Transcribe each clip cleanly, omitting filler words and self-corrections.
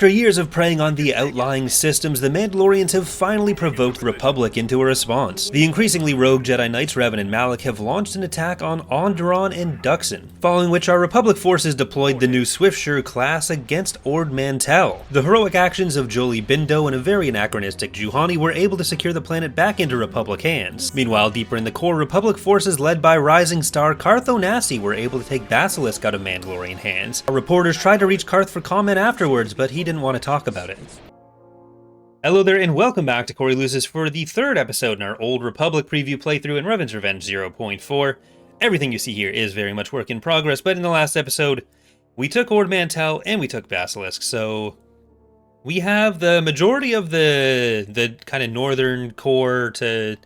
After years of preying on the outlying systems, the Mandalorians have finally provoked the Republic into a response. The increasingly rogue Jedi Knights Revan and Malak have launched an attack on Onderon and Duxon, following which our Republic forces deployed the new Swiftsure class against Ord Mantell. The heroic actions of Jolie Bindo and a very anachronistic Juhani were able to secure the planet back into Republic hands. Meanwhile, deeper in the core, Republic forces led by rising star Carth Onasi were able to take Basilisk out of Mandalorian hands. Our reporters tried to reach Carth for comment afterwards, but he didn't want to talk about it. Hello there and welcome back to Corey Loses for the third episode in our Old Republic preview playthrough in Revan's Revenge 0.4. Everything you see here is very much work in progress, but in the last episode, we took Ord Mantell and we took Basilisk, so we have the majority of the kind of northern core to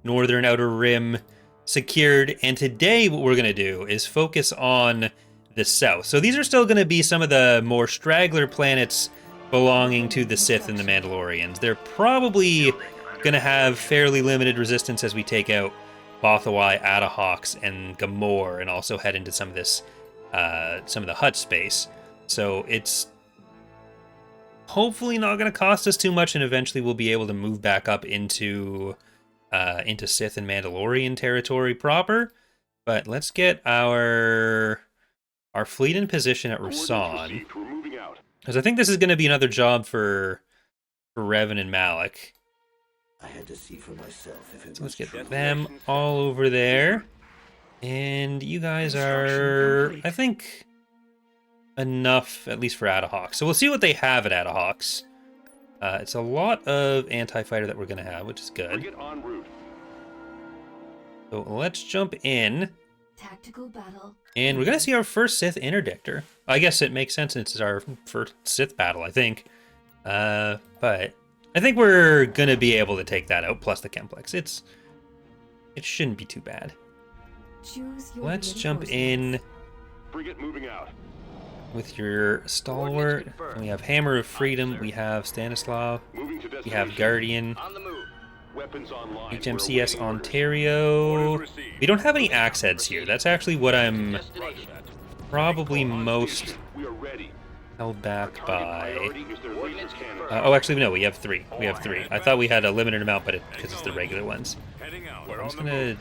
northern outer rim secured, and today what we're going to do is focus on the south. So these are still going to be some of the more straggler planets belonging to the Sith and the Mandalorians. They're probably going to have fairly limited resistance as we take out Bothawai, Adahawks, and Gamor, and also head into some of this, some of the Hutt space. So it's hopefully not going to cost us too much, and eventually we'll be able to move back up into Sith and Mandalorian territory proper. But let's get our fleet in position at Rasan, because I think this is going to be another job for Revan and Malak. I had to see for myself if it So let's was get true. them all over there, and you guys are, I think, enough at least for Adahawks. So we'll see what they have at Adahawks. It's a lot of anti-fighter that we're going to have, which is good. So let's jump in. Tactical battle. And we're going to see our first Sith interdictor. I guess it makes sense since it's our first Sith battle, I think. But I think we're going to be able to take that out, plus the Chemplex. It shouldn't be too bad. Choose your Let's jump in Frigate moving out. with your Stalwart. And we have Hammer of Freedom. We have Stanislav. Moving to We have destination. Guardian. On the move. Weapons online. HMCS We're awaiting Ontario. orders received. We don't have any axe heads here. That's actually what I'm Destination. probably most We are ready. held back Target by. priority is their laser cannon. Oh, actually, no, we have three. We have three. I thought we had a limited amount, but because it's the regular ones. Heading out. I'm just gonna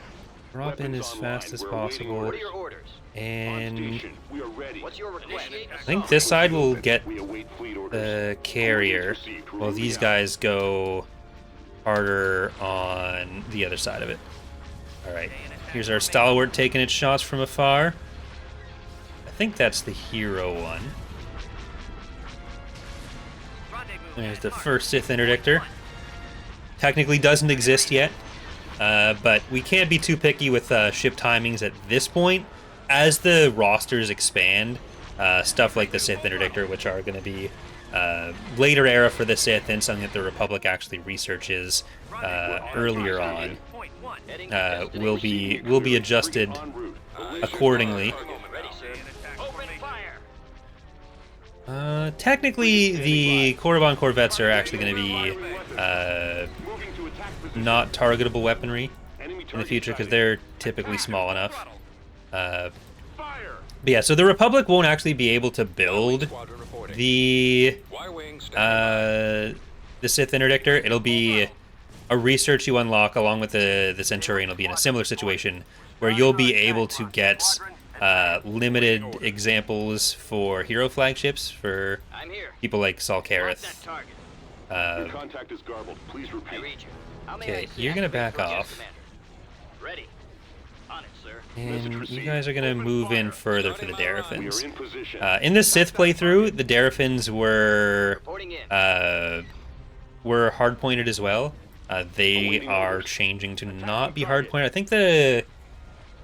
drop in as fast as possible, What are your orders? and Station. We are ready. What's your request? I think this side will get We await fleet orders. the carrier, while these guys go harder on the other side of it. All right, here's our Stalwart taking its shots from afar. I think that's the hero one. There's the first Sith interdictor. Technically doesn't exist yet, but we can't be too picky with ship timings at this point. As the rosters expand, stuff like the Sith interdictor, which are going to be later era for the Sith and something that the Republic actually researches earlier on, will be adjusted En route. accordingly. Ready, sir. Open fire. Technically, the Korriban Corvettes are actually going to be Moving to attack position. not targetable weaponry Enemy in the target future because sighted. they're typically small enough. Fire. But yeah, so the Republic won't actually be able to build the Sith interdictor. It'll be a research you unlock along with the Centurion. Will be in a similar situation where you'll be able to get limited examples for hero flagships for I'm here. people like Saul Mark that Kareth. target. Your contact is garbled. Please I repeat. read you. How may I Okay, assist? you're gonna back Yes, off. Commander. Ready. On it, sir. And you guys are going to move in further for the We are Darafins. in position. In the Sith playthrough, the Darafins were Reporting in. hard-pointed as well. They are changing to not be hard-pointed. I think it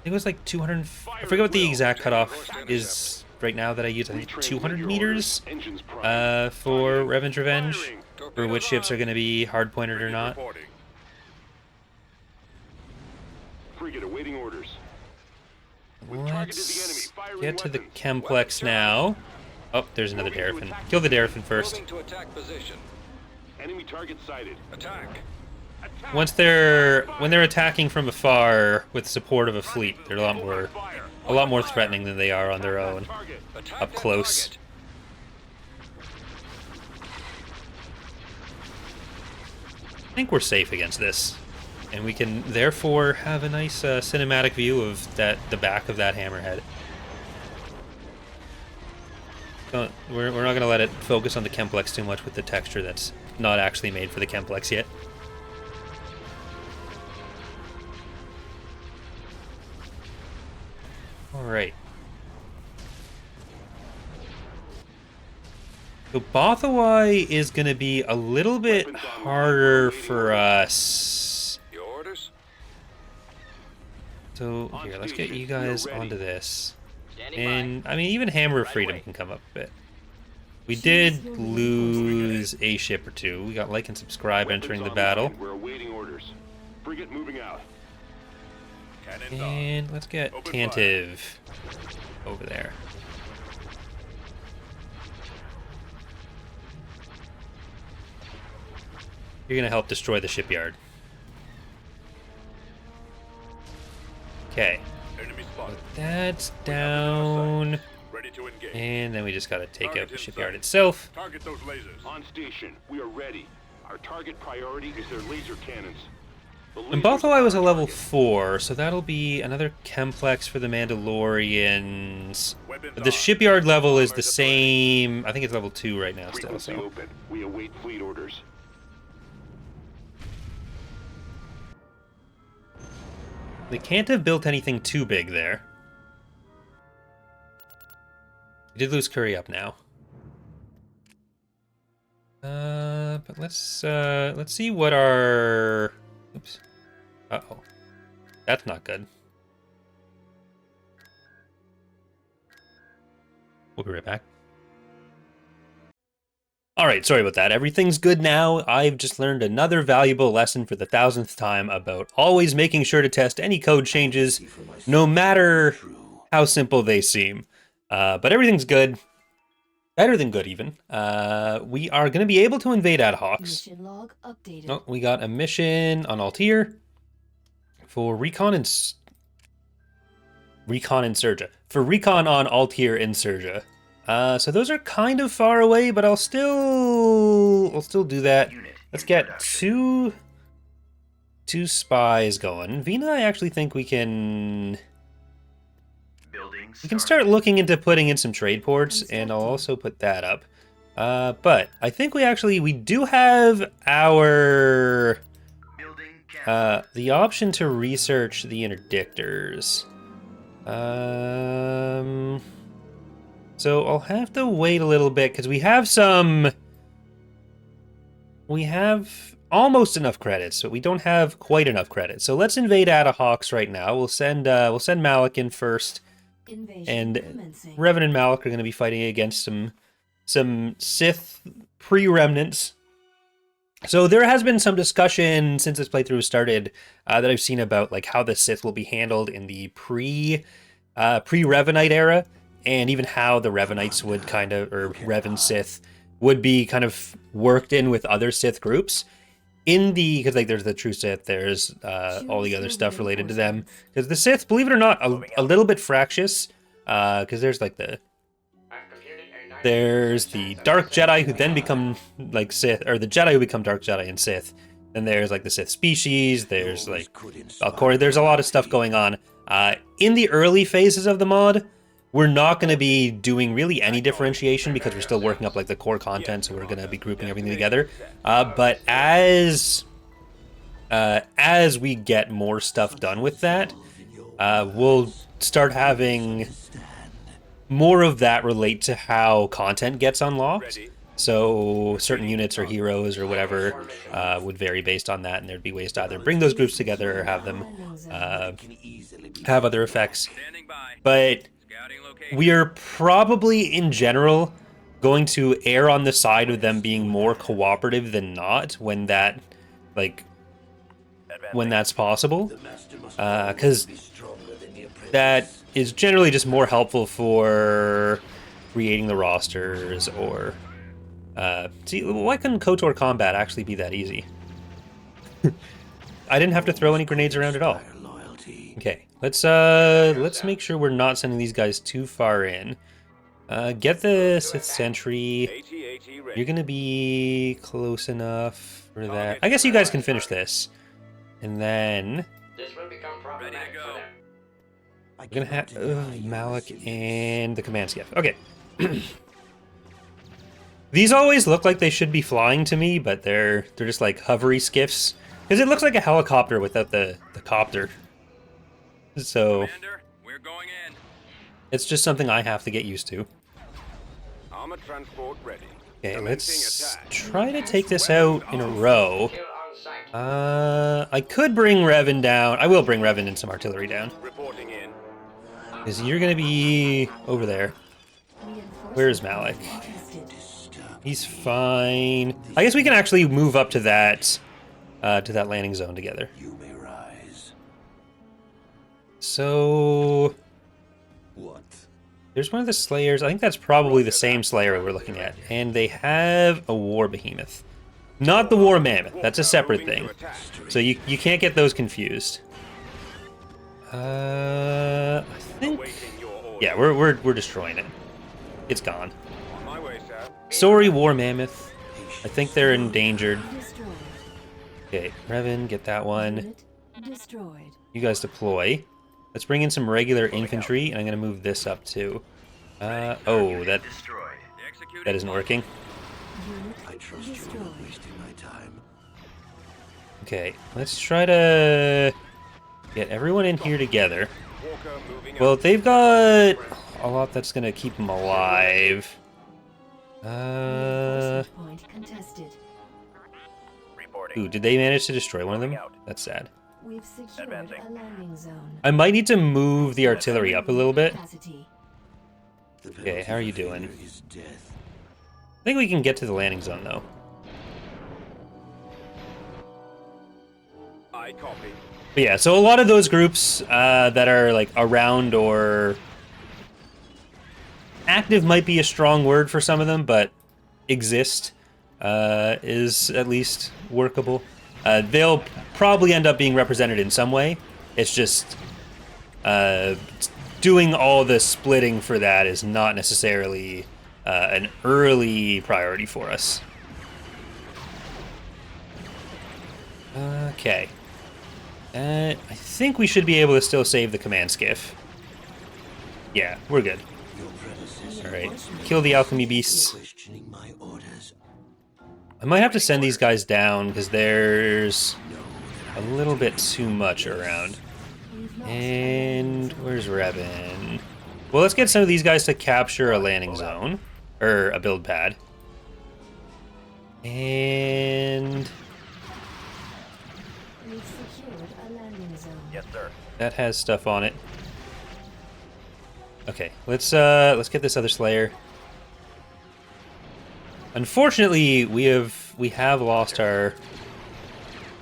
was like 200... I forget what the exact cutoff is right now that I use. I think 200 meters Engines prime. for Revan's Revenge, for which ships are going to be hard-pointed or not. Frigate awaiting orders. Let's get to the Chemplex now. Oh, there's another Darafin. Kill the Darafin first. Moving to attack position. Enemy target sighted. Attack. When they're attacking from afar with support of a fleet, they're a lot more threatening than they are on their own, Attack up that close. target. think we're safe against this. And we can therefore have a nice cinematic view of the back of that hammerhead. We're not going to let it focus on the Chemplex too much with the texture that's not actually made for the Chemplex yet. Alright. So Bothawai is going to be a little bit harder for us. Your orders? So here, let's get you guys onto this. Standing And by. I mean, even Hammer of Freedom can come up a bit. We did lose a ship or two. We got like and subscribe entering the battle. We're awaiting orders. Frigate moving out. And let's get Tantive over there. You're gonna help destroy the shipyard. Okay. That's down. Ready to engage. And then we just gotta take out the shipyard itself. Target those lasers. On station. We are ready. Our target priority is their laser cannons. And Bothawai was a level 4, so that'll be another Chemplex for the Mandalorians. But the shipyard level is the same. I think it's level 2 right now still. Frequency So open. We await fleet orders. they can't have built anything too big there. We did lose Curry up now. But let's see what our... Oops. Uh-oh. That's not good. We'll be right back. Alright, sorry about that. Everything's good now. I've just learned another valuable lesson for the 1000th time about always making sure to test any code changes, no matter how simple they seem. But everything's good. Better than good, even. We are going to be able to invade Ad Hocs. Mission log updated. Oh, we got a mission on Altair for recon and Surja. For recon on Altair and Surja. So those are kind of far away, but I'll still do that. Let's get two spies going. Vina, I actually think we can start looking into putting in some trade ports, and I'll also put that up. But I think we do have our the option to research the interdictors. So I'll have to wait a little bit because we have almost enough credits, but we don't have quite enough credits. So let's invade Ad Hocs right now. We'll send Malak in first. Invasion And commencing. Revan and Malak are going to be fighting against some Sith pre-remnants. So there has been some discussion since this playthrough started that I've seen about like how the Sith will be handled in the pre-Revanite era, and even how the Revanites would or Revan Sith would be kind of worked in with other Sith groups. Because like there's the true Sith, there's all the other stuff related to them. Because the Sith, believe it or not, a little bit fractious. Because there's like there's the Dark Jedi who then become like Sith, or the Jedi who become Dark Jedi and Sith. Then there's like the Sith species. There's like there's a lot of stuff going on. In the early phases of the mod, we're not going to be doing really any differentiation because we're still working up like the core content, so we're going to be grouping everything together. But as we get more stuff done with that, we'll start having more of that relate to how content gets unlocked. So certain units or heroes or whatever would vary based on that, and there'd be ways to either bring those groups together or have them have other effects. But we are probably, in general, going to err on the side of them being more cooperative than not when that's possible, because that is generally just more helpful for creating the rosters. Or see, why couldn't KOTOR combat actually be that easy? I didn't have to throw any grenades around at all. Okay, let's make sure we're not sending these guys too far in. Get the Sith Sentry You're gonna be close enough for that. I guess you guys can finish this. And then This will become problematic for them. we're gonna have Malak and the command skiff. Okay. These always look like they should be flying to me, but they're just like hovery skiffs. Because it looks like a helicopter without the copter. So Commander, we're going in. it's just something I have to get used to. Armored transport ready. Okay, Commencing let's attack. try to take this out in a row. Kill on sight. I could bring Revan down. I will bring Revan and some artillery down. Reporting in. Because you're going to be over there. Where's Malak? He's fine. I guess we can actually move up to that landing zone together. You may rise. So What? there's one of the Slayers. I think that's probably the same Slayer we're looking at. And they have a War Behemoth. Not the War Mammoth. That's a separate Moving thing. to attack. So you can't get those confused. I think... Awaiting your orders. Yeah, we're destroying it. It's gone. On my way, sir. Sorry, War Mammoth. I think they're endangered. Destroyed. Okay, Revan, get that one. Unit destroyed. You guys deploy. Let's bring in some regular infantry, and I'm going to move this up too. Oh, that isn't working. Unit I trust you are destroyed. not wasting my time. Okay, let's try to get everyone in here together. Walker moving Well, up. they've got a lot that's going to keep them alive. Reinforcement point contested. Ooh, did they manage to destroy one of them? That's sad. We've secured a landing zone. I might need to move the artillery up a little bit. Capacity. The Okay, penalty how are you for doing? failure is death. I think we can get to the landing zone, though. I copy. But yeah, so a lot of those groups that are like around or active might be a strong word for some of them, but exist is at least workable. They'll probably end up being represented in some way. It's just doing all the splitting for that is not necessarily an early priority for us. Okay. I think we should be able to still save the command skiff. Yeah, we're good. Your predecessor Alright, kill the alchemy beasts. questioning my orders. I might have to send these guys down because there's a little bit too much around. We've lost And where's Revan? Well, let's get some of these guys to capture a landing zone. Or a build pad. And We've secured a landing zone. Yes, sir. that has stuff on it. Okay, let's get this other Slayer. Unfortunately, we have lost our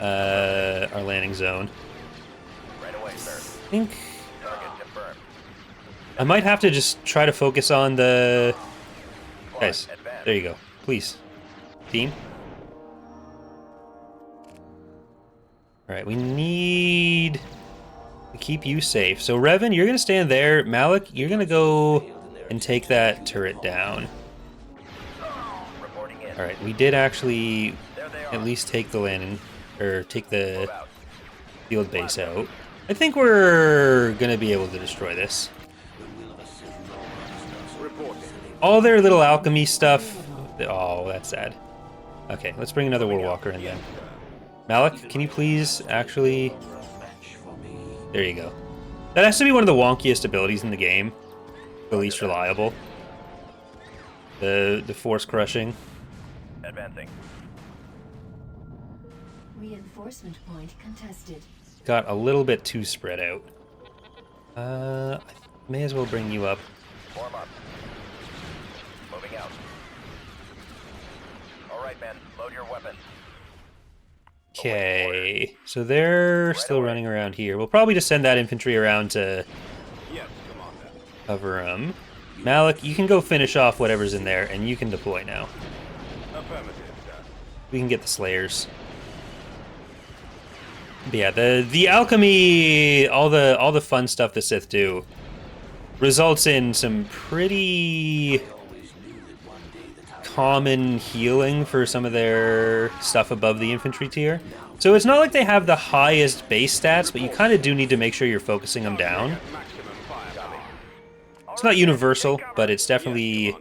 landing zone. Right away, sir. I think Target confirmed. I might have to just try to focus on the guys. Advance. There you go. Please, team. All right, we need to keep you safe. So Revan, you're gonna stand there. Malak, you're gonna go and take that turret down. Reporting in. All right, we did actually There they are. at least take the landing, or take the Move out. field base out. I think we're gonna be able to destroy this. Reporting. All their little alchemy stuff. Oh, that's sad. Okay, let's bring another Warwalker in then. Malak, can you please actually... There you go. That has to be one of the wonkiest abilities in the game. The least reliable. The force crushing. Advancing. Reinforcement point contested. Got a little bit too spread out. I may as well bring you up. Form up. Moving out. All right, men. Load your weapons. Okay, so they're still running around here. We'll probably just send that infantry around to Yes, Commander. cover them. Malak, you can go finish off whatever's in there, and you can deploy now. Affirmative, sir. We can get the Slayers. But yeah, the alchemy, all the fun stuff the Sith do, results in some pretty common healing for some of their stuff above the infantry tier. So it's not like they have the highest base stats, but you kind of do need to make sure you're focusing them down. It's not universal, but it's definitely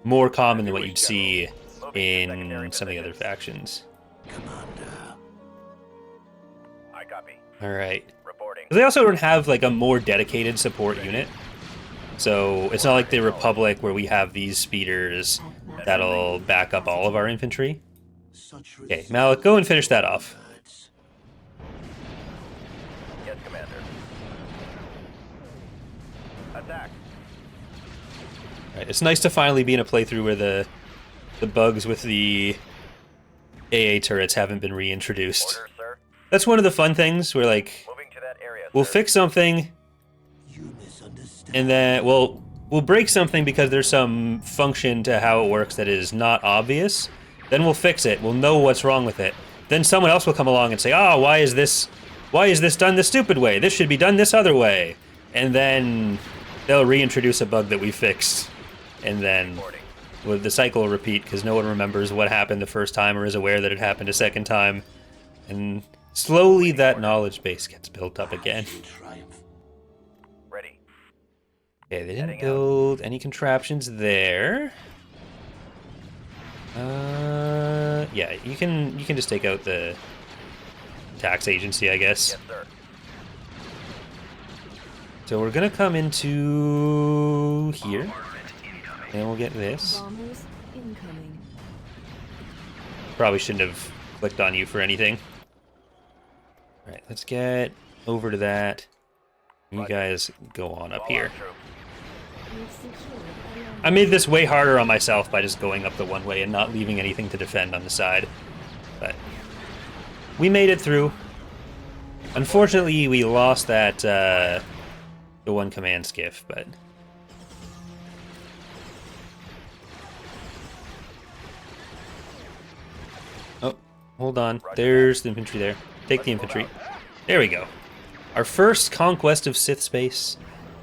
more common than what you'd see in some of the other factions. Commander. I copy. Alright. Reporting. They also don't have like a more dedicated support unit. So it's not like the Republic where we have these speeders that'll back up all of our infantry. Such Okay, Malak, go and finish that off. words. Yes, Commander. Attack. Right, it's nice to finally be in a playthrough where the bugs with the AA turrets haven't been reintroduced. Order, sir. That's one of the fun things where like Moving to that area, we'll sir. fix something You misunderstand. and then we'll break something because there's some function to how it works that is not obvious. Then we'll fix it. We'll know what's wrong with it. Then someone else will come along and say, "Oh, why is this done the stupid way? This should be done this other way." And then they'll reintroduce a bug that we fixed. And then well, the cycle will repeat because no one remembers what happened the first time or is aware that it happened a second time. And slowly that knowledge base gets built up again. Triumph. Ready. Okay, they didn't Heading out. build any contraptions there. Yeah, you can just take out the tax agency, I guess. Yes, sir. So we're gonna come into here, and we'll get this. Bombers incoming. Probably shouldn't have clicked on you for anything. All right, let's get over to that. You guys go on up All here. our troops. We've secured a landing I made this way harder on myself by just going up the one way and not leaving anything to defend on the side. But we made it through. Unfortunately, we lost that the one command skiff, but oh, hold on. There's the infantry there. Take the infantry. There we go. Our first conquest of Sith space,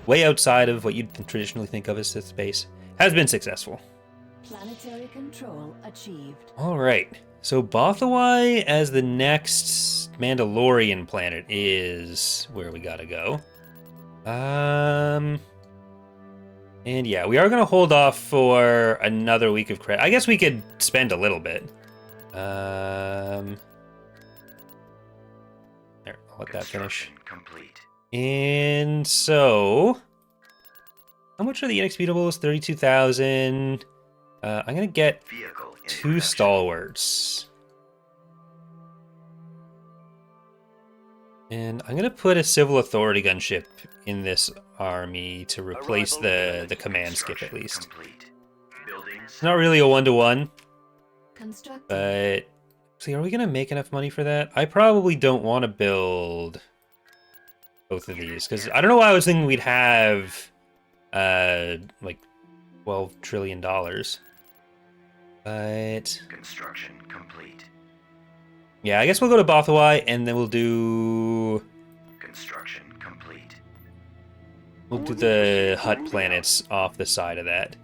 way outside of what you'd traditionally think of as Sith space, has been successful. Planetary control achieved. All right. So Bothawai as the next Mandalorian planet is where we gotta go. And yeah, we are gonna hold off for another week of credit. I guess we could spend a little bit. There, I'll let that finish. Complete. And so, how much are the inexputables? 32,000. I'm gonna get Vehicle. 2 stalwarts. And I'm gonna put a civil authority gunship in this army to replace the command skip at least. Complete. Buildings. It's not really a 1-to-1, Constructed. but see, are we gonna make enough money for that? I probably don't want to build both of these because I don't know why I was thinking we'd have like $12 trillion. But Construction complete. yeah, I guess we'll go to Bothawai and then we'll do Construction complete. the Hutt planets off the side of that.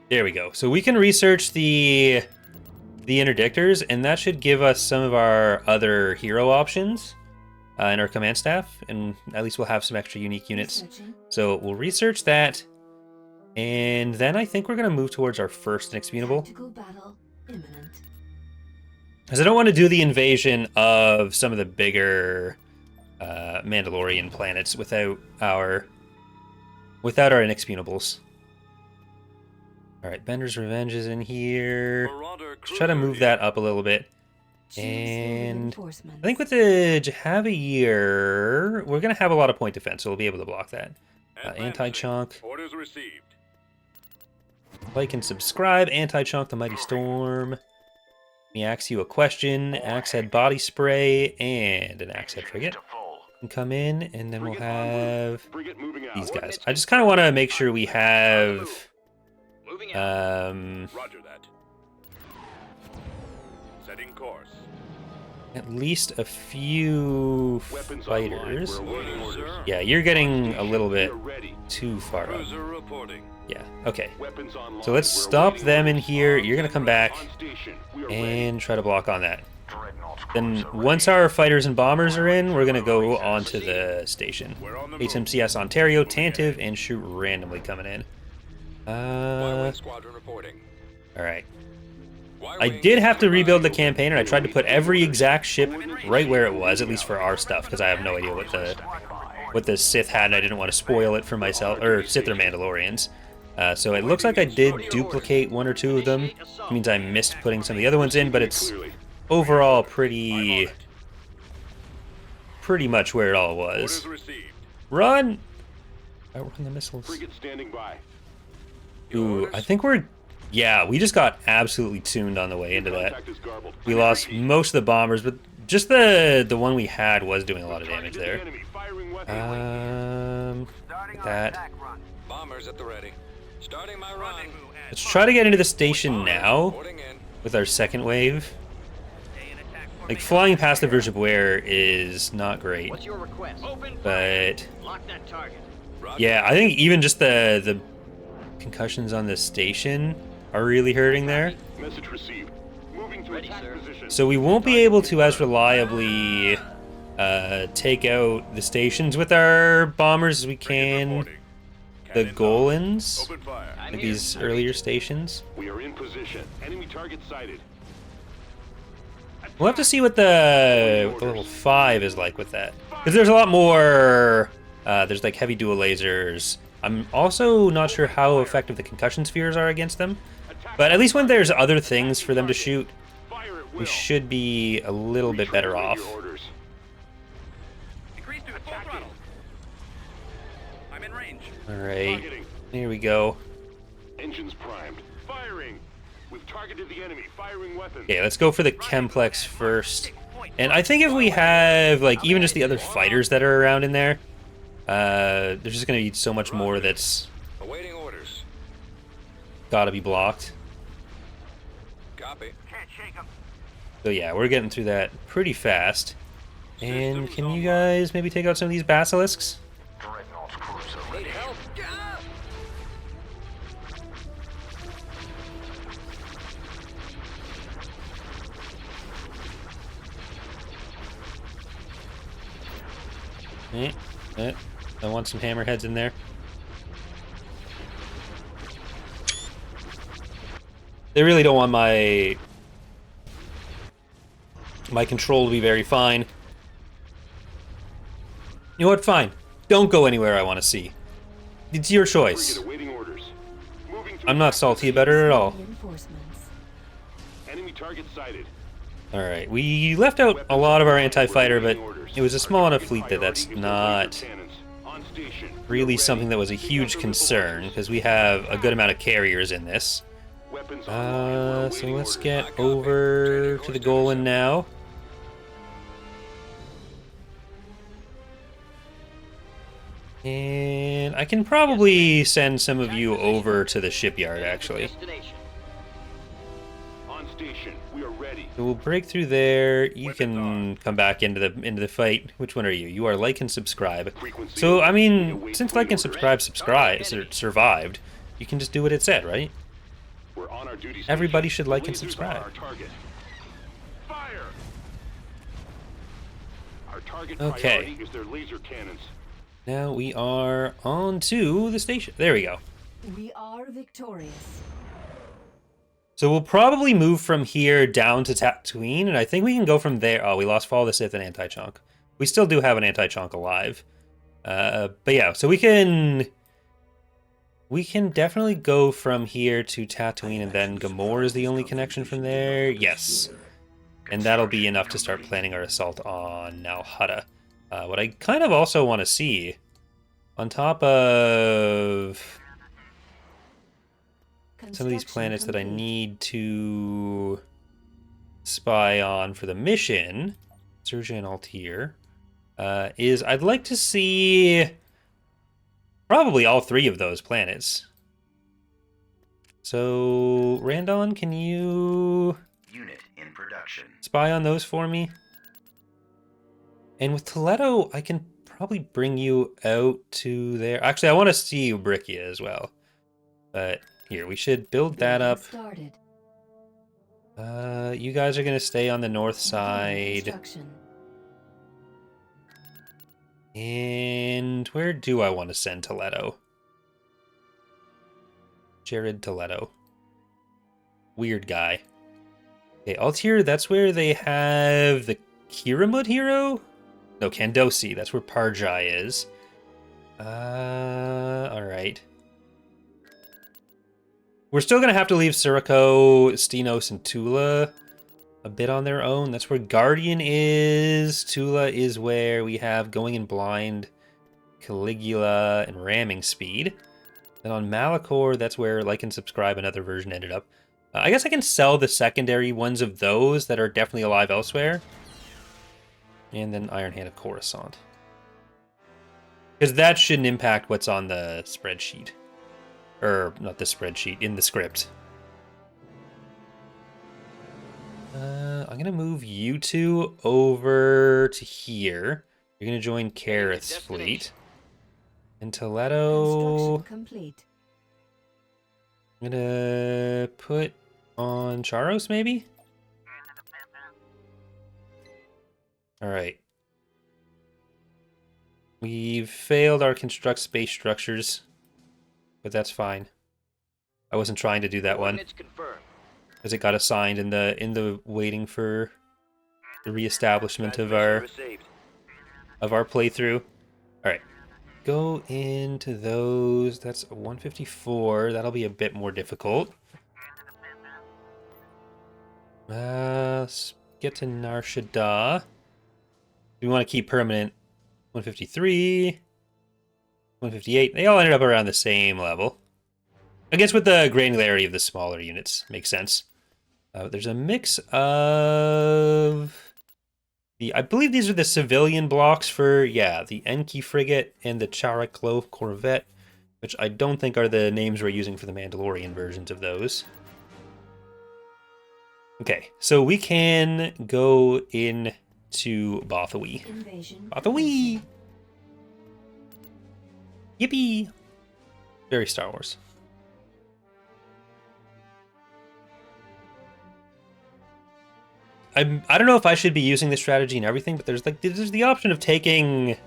There we go. So we can research the interdictors, and that should give us some of our other hero options in our command staff, and at least we'll have some extra unique units. Researching. So we'll research that, and then I think we're going to move towards our first inexputable. Tactical battle imminent. Because I don't want to do the invasion of some of the bigger Mandalorian planets without our inexputables. All right, Bender's Revenge is in here. Let's try to move that up a little bit. Choose And reinforcements. I think with the Jahavier, we're going to have a lot of point defense, so we'll be able to block that. Anti-chunk. Orders received. Like and subscribe. Anti-chunk the Mighty Storm. Let me ask you a question. Axe-head body spray and an axe-head frigate can come in, and then we'll have Frigate moving out. these guys. I just kind of want to make sure we have Moving out. Roger that. Setting course. at least a few Weapons fighters. online. We're awaiting orders. Yeah, you're getting a little bit We're ready. too far up. Cruiser reporting. Yeah, okay. Weapons online. So let's We're stop awaiting them in orders. here. You're gonna come back On station. We are ready. and try to block on that. Then once our fighters and bombers are in, we're gonna go onto the station. HMCS Ontario, Tantive, and shoot randomly coming in. Squadron reporting. Alright. I did have to rebuild the campaign, and I tried to put every exact ship right where it was, at least for our stuff, because I have no idea what the Sith had, and I didn't want to spoil it for myself, or Sith or Mandalorians. So it looks like I did duplicate one or two of them. It means I missed putting some of the other ones in, but it's overall pretty much where it all was. Orders received. Run! Outrun the missiles. Frigate standing by. Ooh, I think we're... Yeah, we just got absolutely tuned on the way into that. Contact is garbled. We lost most of the bombers, but just the one we had was doing a lot of damage there. Enemy firing weapon. That. Bombers at the ready. Starting my run. Let's try to get into the station now Reporting in. with our second wave. Like, flying past the Bridge of Wear is not great, What's your request? but Lock that target. yeah, I think even just the concussions on the station are really hurting there. Message received. Moving to attack position. So we won't be able to as reliably take out the stations with our bombers as we can the Golans, Open fire. like these earlier stations. We are in position. Enemy target sighted. We'll have to see what the level 5 is like with that. Because there's a lot more, there's like heavy dual lasers. I'm also not sure how effective the concussion spheres are against them. But at least when there's other things for them to shoot, Fire at will. we should be a little bit better off. Your orders. Decrease to full throttle. I'm in range. Alright, Targeting. here we go. Engines primed. Firing. We've targeted the enemy. Firing weapons. Okay, let's go for the Chemplex first. And I think if we have, like, even just the other fighters that are around in there, there's just going to be so much more that's Awaiting orders. got to be blocked. Copy. Can't shake 'em. So yeah, we're getting through that pretty fast. And can you guys maybe take out some of these basilisks? Need help? I want some hammerheads in there. They really don't want my control to be very fine. You know what? Fine. Don't go anywhere I want to see. It's your choice. Frigate awaiting orders. Moving to I'm not attack salty position. about it at all. Reinforcements. Enemy target sighted. Alright, we left out a lot of our anti-fighter, but it was a small enough fleet that that's not On station. really something that was a huge concern, because we have a good amount of carriers in this. Weapons online. We're So awaiting let's orders. get over to the Golan now. And I can probably send some of you over to the shipyard, actually. Destination. On station. We are ready. So we'll break through there. You can come back into the fight. Which one are you? You are like and subscribe. Frequency. So I We mean, await since fleet like and orders. survived, you can just do what it said, right? We're on our duty station. Everybody should like and Lasers subscribe. are our target. Fire. Our target Okay. priority is their laser cannons. Now we are on to the station. There we go. We are victorious. So we'll probably move from here down to Tatooine, and I think we can go from there. Oh, we lost Fall of the Sith and Anti-Chonk. We still do have an Anti-Chonk alive. But yeah, so we can definitely go from here to Tatooine, and then Gamorre is the only connection from there. Yes. And that'll be enough to start planning our assault on Nal Hutta. What I kind of also want to see, on top of some of these planets that I need to spy on for the mission, Serja and Altair, is I'd like to see probably all 3 of those planets. So, Randon, can you Unit in production. spy on those for me? And with Toledo, I can probably bring you out to there. Actually, I want to see Ubrikia as well. But here, we should build that up. Started. You guys are gonna stay on the north side. Construction. And where do I want to send Toledo? Jared Toledo. Weird guy. Okay, Altair, that's where they have the Kiramut hero? No, Kandosi, that's where Parjai is. Alright. We're still gonna have to leave Sirocco, Stenos, and Tula a bit on their own. That's where Guardian is. Tula is where we have Going in Blind, Caligula, and Ramming Speed. Then on Malachor, that's where Like and Subscribe, another version, ended up. I guess I can sell the secondary ones of those that are definitely alive elsewhere. And then Iron Hand of Coruscant. Because that shouldn't impact what's on the spreadsheet. Or, not the spreadsheet, in the script. I'm going to move you two over to here. You're going to join Kareth's fleet. And Toledo... Construction complete. I'm going to put on Charos, maybe? Alright. We've failed our construct space structures. But that's fine. I wasn't trying to do that one. Because it got assigned in the waiting for the reestablishment of our playthrough. Alright. Go into those. That's a 154. That'll be a bit more difficult. Let's get to Nar Shaddaa. We want to keep permanent 153. 158. They all ended up around the same level. I guess with the granularity of the smaller units. Makes sense. There's a mix of... I believe these are the civilian blocks for, yeah, the Enki frigate and the Characlo corvette, which I don't think are the names we're using for the Mandalorian versions of those. Okay, so we can go into Bothawi. Bothawi! Yippee! Very Star Wars. I don't know if I should be using this strategy and everything, but there's the option of taking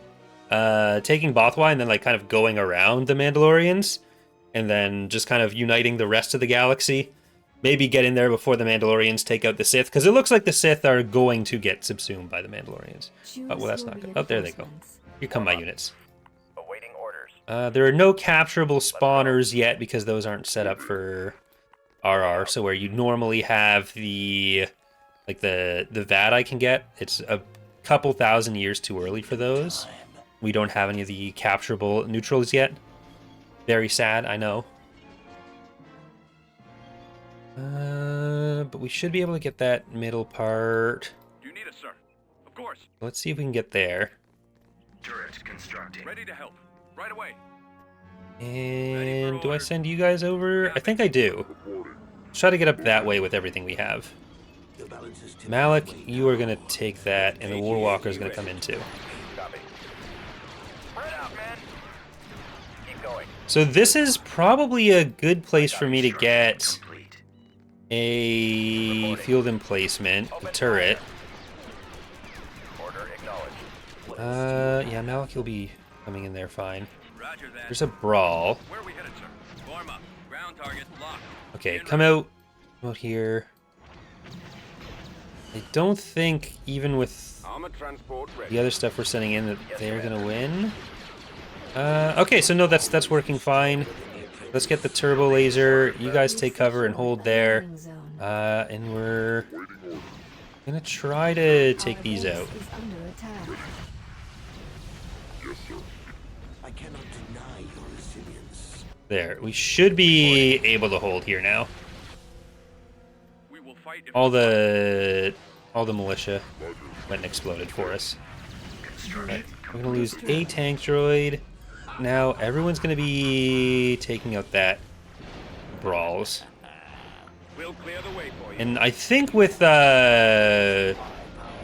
Bothwai and then like kind of going around the Mandalorians and then just kind of uniting the rest of the galaxy. Maybe get in there before the Mandalorians take out the Sith, because it looks like the Sith are going to get subsumed by the Mandalorians. Oh, well, that's not good. Oh, there they go. Here come my units. Awaiting orders. There are no capturable spawners yet because those aren't set up for RR. So where you normally have the VAT I can get, it's a couple thousand years too early for those. We don't have any of the capturable neutrals yet. Very sad, I know. But we should be able to get that middle part. Do you need us, sir? Of course. Let's see if we can get there. Turret constructing. Ready to help. Right away. And do I send you guys over? I think I do. Let's try to get up that way with everything we have. Malak, you are going to take that, and the Warwalker is going to come in too. Copy. Spread out, man. Keep going. So this is probably a good place for me to get Complete. a field emplacement, a turret. Order acknowledged. Yeah, Malak will be coming in there fine. Roger that. There's a brawl. Where are we headed, sir? Form up. Ground target locked. Okay, come out here. I don't think, even with Armored transport ready. the other stuff we're sending in, that they're gonna win. Okay, so no, that's working fine. Let's get the turbo laser. You guys take cover and hold there. And we're gonna try to take these out. There, we should be able to hold here now. We will fight if All the militia went and exploded for us. Right. We're gonna lose a tank droid. Now everyone's gonna be taking out that brawls. we'll clear the way for you. And I think with the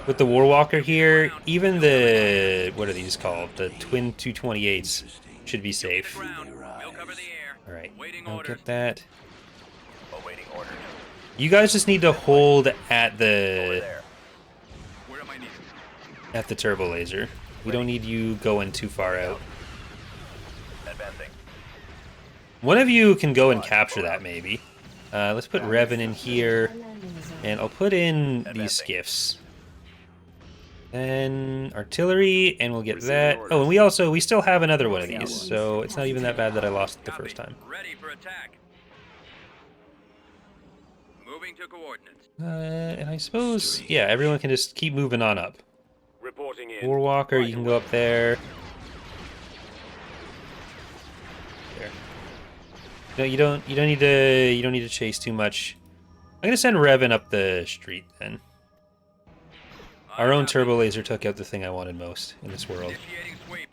Warwalker here, even the, what are these called? The twin 228s should be safe. Ground. We'll cover the air. Alright, Awaiting I'll orders. get that. Awaiting orders. You guys just need to hold at Over the there. Where am I needed? at the turbo laser. We don't need you going too far out. Advancing. One of you can go and capture that, maybe. Let's put Revan in here, Our landing zone. and I'll put in these Advancing. skiffs. Then artillery, and we'll get Receiving that. orders. Oh, and we still have another one of these, so it's not even that bad that I lost it the Copy. first time. Ready for attack. Moving to coordinates. And I suppose, yeah, everyone can just keep moving on up. Reporting in. Warwalker, you can go up there. There. No, you don't need to chase too much. I'm gonna send Revan up the street then. Our own turbo laser took out the thing I wanted most in this world. Initiating sweep.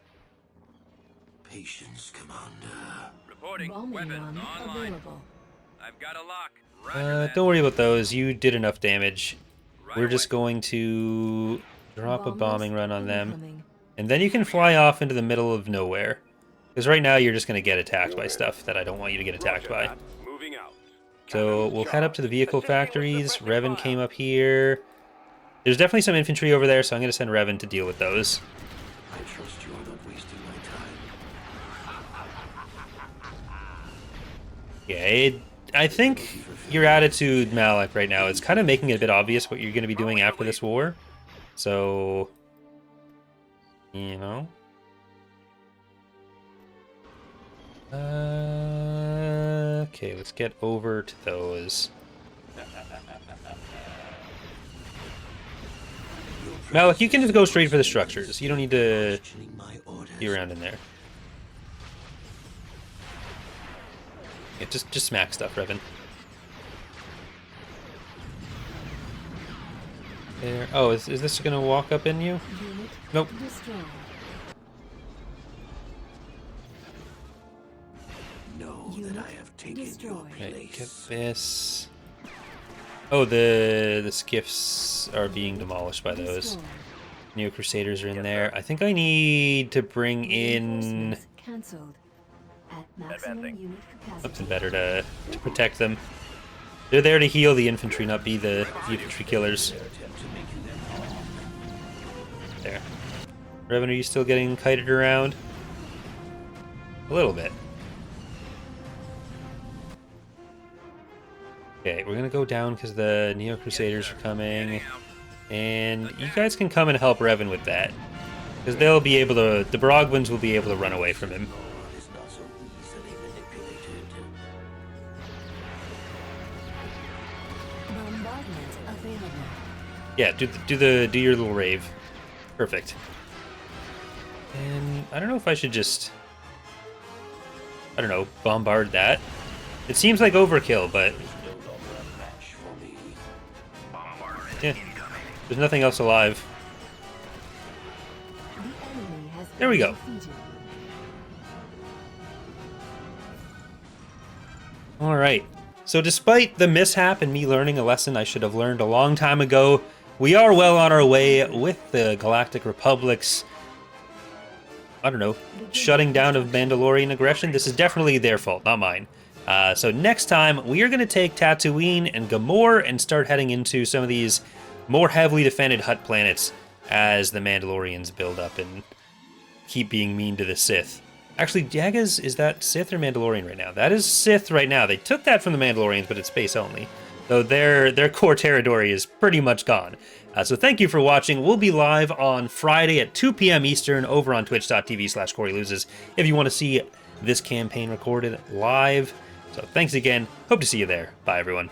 Patience, Commander. Reporting. Bombing Weapons run online. available. I've got a lock. Roger that. Don't worry about those. You did enough damage. Right We're just away. going to drop a Bombers bombing run on them. incoming. And then you can fly off into the middle of nowhere. Because right now you're just going to get attacked by stuff that I don't want you to get attacked Roger by. that. Moving out. So we'll head up to the vehicle factories. Revan came up here. There's definitely some infantry over there, so I'm going to send Revan to deal with those. I trust you are not wasting my time. Yeah, I think your attitude, Malak, right now is kind of making it a bit obvious what you're going to be doing after this war. So, you know. Okay, let's get over to those. Malak, you can just go straight for the structures. You don't need to Questioning my orders. be around in there. Yeah, just smack stuff, Revan. There. Oh, is this gonna walk up in you? Unit Nope. destroyed. Know Unit that I have taken your destroyed. Right, get place. this. Oh, the skiffs are being demolished by those. Destroyed. Neo Crusaders are in there. I think I need to bring in Reinforcements cancelled. At maximum Advancing. unit capacity. something better to protect them. They're there to heal the infantry, not be the infantry killers. There. Revan, are you still getting kited around? A little bit. Okay, we're gonna go down because the Neo Crusaders are coming. Heading out. And you guys can come and help Revan with that. Because they'll be able to... The Brogwins will be able to run away from him. It is not so easily manipulated. Bombardment available. Yeah, do your little rave. Perfect. And I don't know if I should just... I don't know, bombard that. It seems like overkill, but... No longer a match for me. Yeah, there's nothing else alive. The enemy has There we been go. defeated. Alright, so despite the mishap and me learning a lesson I should have learned a long time ago, we are well on our way with the Galactic Republic's, I don't know, shutting down of Mandalorian aggression. This is definitely their fault, not mine. So next time, we are going to take Tatooine and Gamorre and start heading into some of these more heavily defended Hutt planets as the Mandalorians build up and keep being mean to the Sith. Actually, Jagga's, is that Sith or Mandalorian right now? That is Sith right now. They took that from the Mandalorians, but it's space only. Though their core territory is pretty much gone. So thank you for watching. We'll be live on Friday at 2 p.m. Eastern over on twitch.tv/CoreyLoses if you want to see this campaign recorded live. So thanks again. Hope to see you there. Bye, everyone.